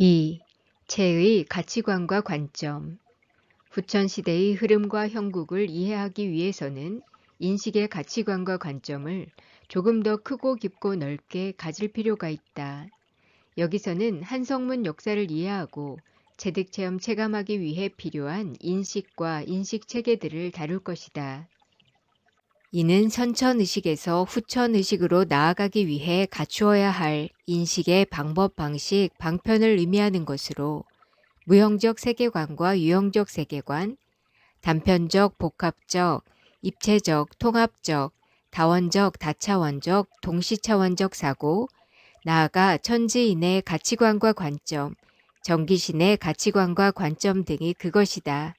2. 체의 가치관과 관점. 후천시대의 흐름과 형국을 이해하기 위해서는 인식의 가치관과 관점을 조금 더 크고 깊고 넓게 가질 필요가 있다. 여기서는 한성문 역사를 이해하고 체득체험 체감하기 위해 필요한 인식과 인식체계들을 다룰 것이다. 이는 선천의식에서 후천의식으로 나아가기 위해 갖추어야 할 인식의 방법, 방식, 방편을 의미하는 것으로 무형적 세계관과 유형적 세계관, 단편적, 복합적, 입체적, 통합적, 다원적, 다차원적, 동시차원적 사고, 나아가 천지인의 가치관과 관점, 정기신의 가치관과 관점 등이 그것이다.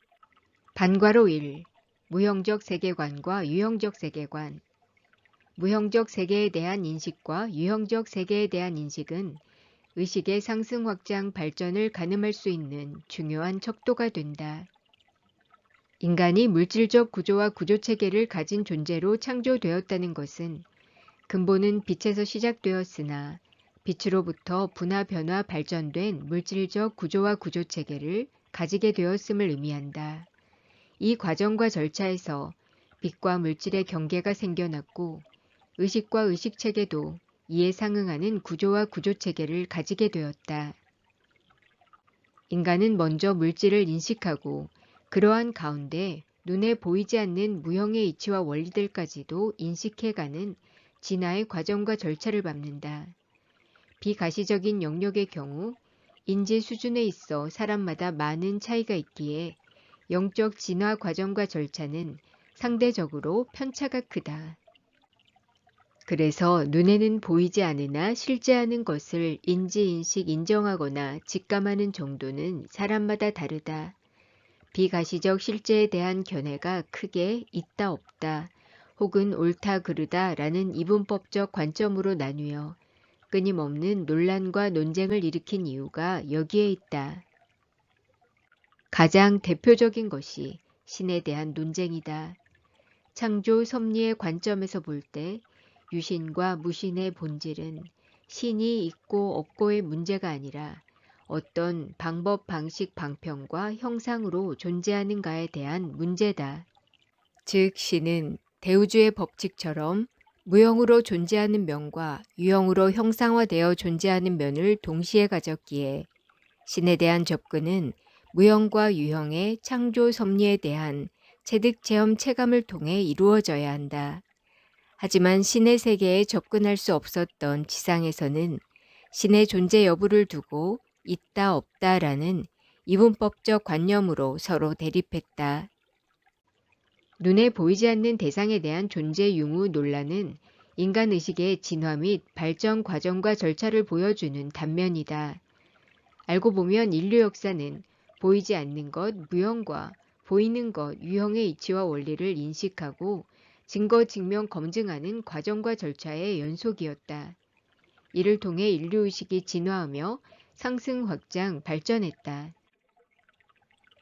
반괄호 1. 무형적 세계관과 유형적 세계관. 무형적 세계에 대한 인식과 유형적 세계에 대한 인식은 의식의 상승, 확장, 발전을 가늠할 수 있는 중요한 척도가 된다. 인간이 물질적 구조와 구조체계를 가진 존재로 창조되었다는 것은 근본은 빛에서 시작되었으나 빛으로부터 분화, 변화, 발전된 물질적 구조와 구조체계를 가지게 되었음을 의미한다. 이 과정과 절차에서 빛과 물질의 경계가 생겨났고 의식과 의식체계도 이에 상응하는 구조와 구조체계를 가지게 되었다. 인간은 먼저 물질을 인식하고 그러한 가운데 눈에 보이지 않는 무형의 이치와 원리들까지도 인식해가는 진화의 과정과 절차를 밟는다. 비가시적인 영역의 경우 인지 수준에 있어 사람마다 많은 차이가 있기에 영적 진화 과정과 절차는 상대적으로 편차가 크다. 그래서 눈에는 보이지 않으나 실제하는 것을 인지인식 인정하거나 직감하는 정도는 사람마다 다르다. 비가시적 실제에 대한 견해가 크게 있다 없다 혹은 옳다 그르다 라는 이분법적 관점으로 나뉘어 끊임없는 논란과 논쟁을 일으킨 이유가 여기에 있다. 가장 대표적인 것이 신에 대한 논쟁이다. 창조 섭리의 관점에서 볼 때 유신과 무신의 본질은 신이 있고 없고의 문제가 아니라 어떤 방법, 방식, 방편과 형상으로 존재하는가에 대한 문제다. 즉 신은 대우주의 법칙처럼 무형으로 존재하는 면과 유형으로 형상화되어 존재하는 면을 동시에 가졌기에 신에 대한 접근은 무형과 유형의 창조 섭리에 대한 체득 체험 체감을 통해 이루어져야 한다. 하지만 신의 세계에 접근할 수 없었던 지상에서는 신의 존재 여부를 두고 있다 없다라는 이분법적 관념으로 서로 대립했다. 눈에 보이지 않는 대상에 대한 존재 유무 논란은 인간의식의 진화 및 발전 과정과 절차를 보여주는 단면이다. 알고 보면 인류 역사는 보이지 않는 것 무형과 보이는 것 유형의 이치와 원리를 인식하고 증거 증명 검증하는 과정과 절차의 연속이었다. 이를 통해 인류의식이 진화하며 상승 확장 발전했다.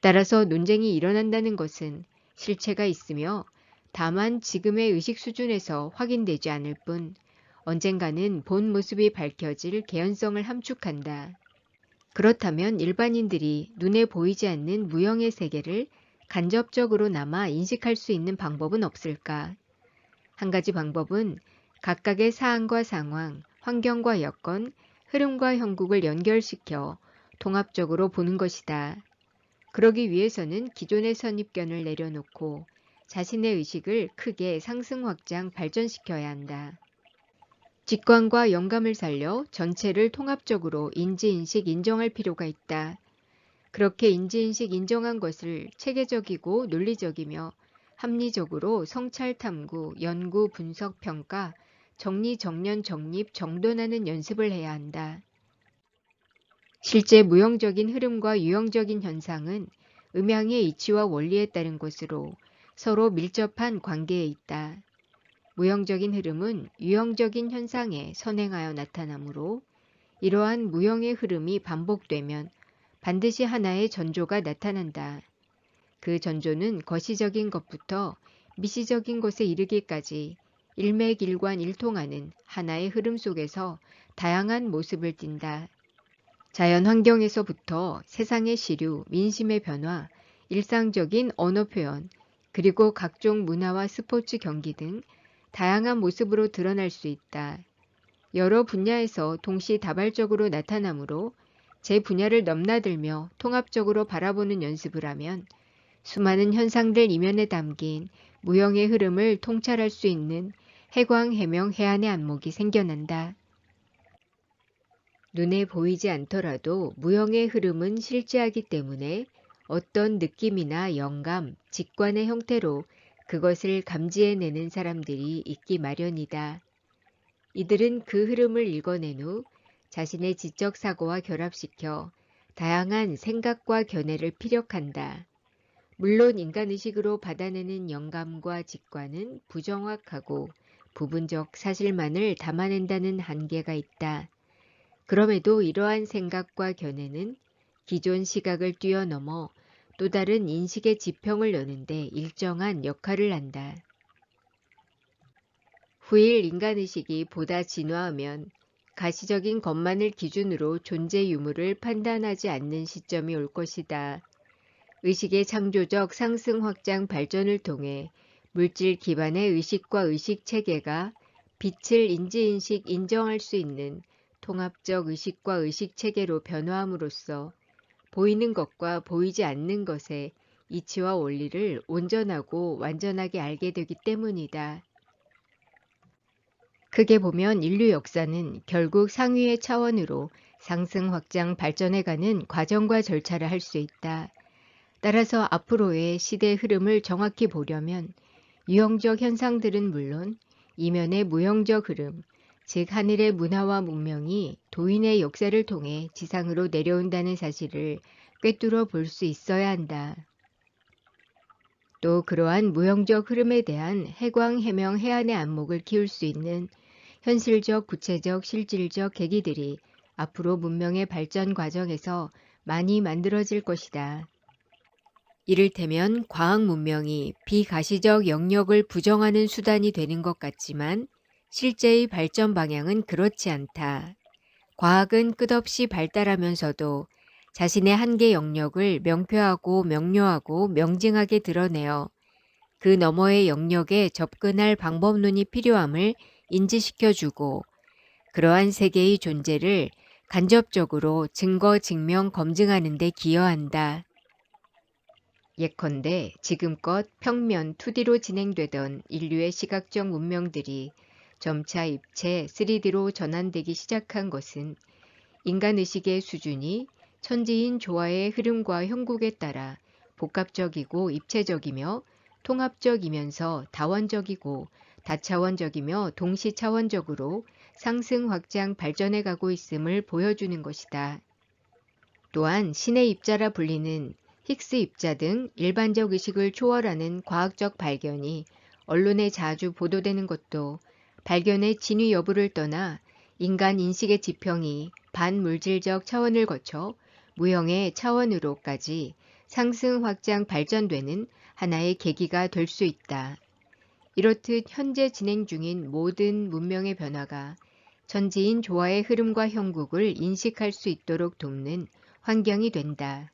따라서 논쟁이 일어난다는 것은 실체가 있으며 다만 지금의 의식 수준에서 확인되지 않을 뿐 언젠가는 본 모습이 밝혀질 개연성을 함축한다. 그렇다면 일반인들이 눈에 보이지 않는 무형의 세계를 간접적으로나마 인식할 수 있는 방법은 없을까? 한 가지 방법은 각각의 사안과 상황, 환경과 여건, 흐름과 형국을 연결시켜 통합적으로 보는 것이다. 그러기 위해서는 기존의 선입견을 내려놓고 자신의 의식을 크게 상승 확장 발전시켜야 한다. 직관과 영감을 살려 전체를 통합적으로 인지인식 인정할 필요가 있다. 그렇게 인지인식 인정한 것을 체계적이고 논리적이며 합리적으로 성찰 탐구, 연구, 분석, 평가, 정리, 정련, 정립, 정돈하는 연습을 해야 한다. 실제 무형적인 흐름과 유형적인 현상은 음양의 이치와 원리에 따른 것으로 서로 밀접한 관계에 있다. 무형적인 흐름은 유형적인 현상에 선행하여 나타나므로 이러한 무형의 흐름이 반복되면 반드시 하나의 전조가 나타난다. 그 전조는 거시적인 것부터 미시적인 것에 이르기까지 일맥일관 일통하는 하나의 흐름 속에서 다양한 모습을 띈다. 자연 환경에서부터 세상의 시류, 민심의 변화, 일상적인 언어 표현, 그리고 각종 문화와 스포츠 경기 등 다양한 모습으로 드러날 수 있다. 여러 분야에서 동시다발적으로 나타나므로 제 분야를 넘나들며 통합적으로 바라보는 연습을 하면 수많은 현상들 이면에 담긴 무형의 흐름을 통찰할 수 있는 해광, 해명, 해안의 안목이 생겨난다. 눈에 보이지 않더라도 무형의 흐름은 실제하기 때문에 어떤 느낌이나 영감, 직관의 형태로 그것을 감지해내는 사람들이 있기 마련이다. 이들은 그 흐름을 읽어낸 후 자신의 지적 사고와 결합시켜 다양한 생각과 견해를 피력한다. 물론 인간의식으로 받아내는 영감과 직관은 부정확하고 부분적 사실만을 담아낸다는 한계가 있다. 그럼에도 이러한 생각과 견해는 기존 시각을 뛰어넘어 또 다른 인식의 지평을 여는데 일정한 역할을 한다. 후일 인간의식이 보다 진화하면 가시적인 것만을 기준으로 존재 유무를 판단하지 않는 시점이 올 것이다. 의식의 창조적 상승 확장 발전을 통해 물질 기반의 의식과 의식 체계가 빛을 인지인식 인정할 수 있는 통합적 의식과 의식 체계로 변화함으로써 보이는 것과 보이지 않는 것의 이치와 원리를 온전하고 완전하게 알게 되기 때문이다. 크게 보면 인류 역사는 결국 상위의 차원으로 상승 확장 발전해가는 과정과 절차를 할 수 있다. 따라서 앞으로의 시대 흐름을 정확히 보려면 유형적 현상들은 물론 이면의 무형적 흐름, 즉 하늘의 문화와 문명이 도인의 역사를 통해 지상으로 내려온다는 사실을 꿰뚫어 볼 수 있어야 한다. 또 그러한 무형적 흐름에 대한 해광, 해명, 해안의 안목을 키울 수 있는 현실적, 구체적, 실질적 계기들이 앞으로 문명의 발전 과정에서 많이 만들어질 것이다. 이를테면 과학 문명이 비가시적 영역을 부정하는 수단이 되는 것 같지만 실제의 발전 방향은 그렇지 않다. 과학은 끝없이 발달하면서도 자신의 한계 영역을 명표하고 명료하고 명징하게 드러내어 그 너머의 영역에 접근할 방법론이 필요함을 인지시켜주고 그러한 세계의 존재를 간접적으로 증거, 증명, 검증하는 데 기여한다. 예컨대 지금껏 평면 2D로 진행되던 인류의 시각적 문명들이 점차 입체 3D로 전환되기 시작한 것은 인간의식의 수준이 천지인 조화의 흐름과 형국에 따라 복합적이고 입체적이며 통합적이면서 다원적이고 다차원적이며 동시차원적으로 상승 확장 발전해 가고 있음을 보여주는 것이다. 또한 신의 입자라 불리는 힉스 입자 등 일반적 의식을 초월하는 과학적 발견이 언론에 자주 보도되는 것도 발견의 진위 여부를 떠나 인간 인식의 지평이 반물질적 차원을 거쳐 무형의 차원으로까지 상승 확장 발전되는 하나의 계기가 될 수 있다. 이렇듯 현재 진행 중인 모든 문명의 변화가 천지인 조화의 흐름과 형국을 인식할 수 있도록 돕는 환경이 된다.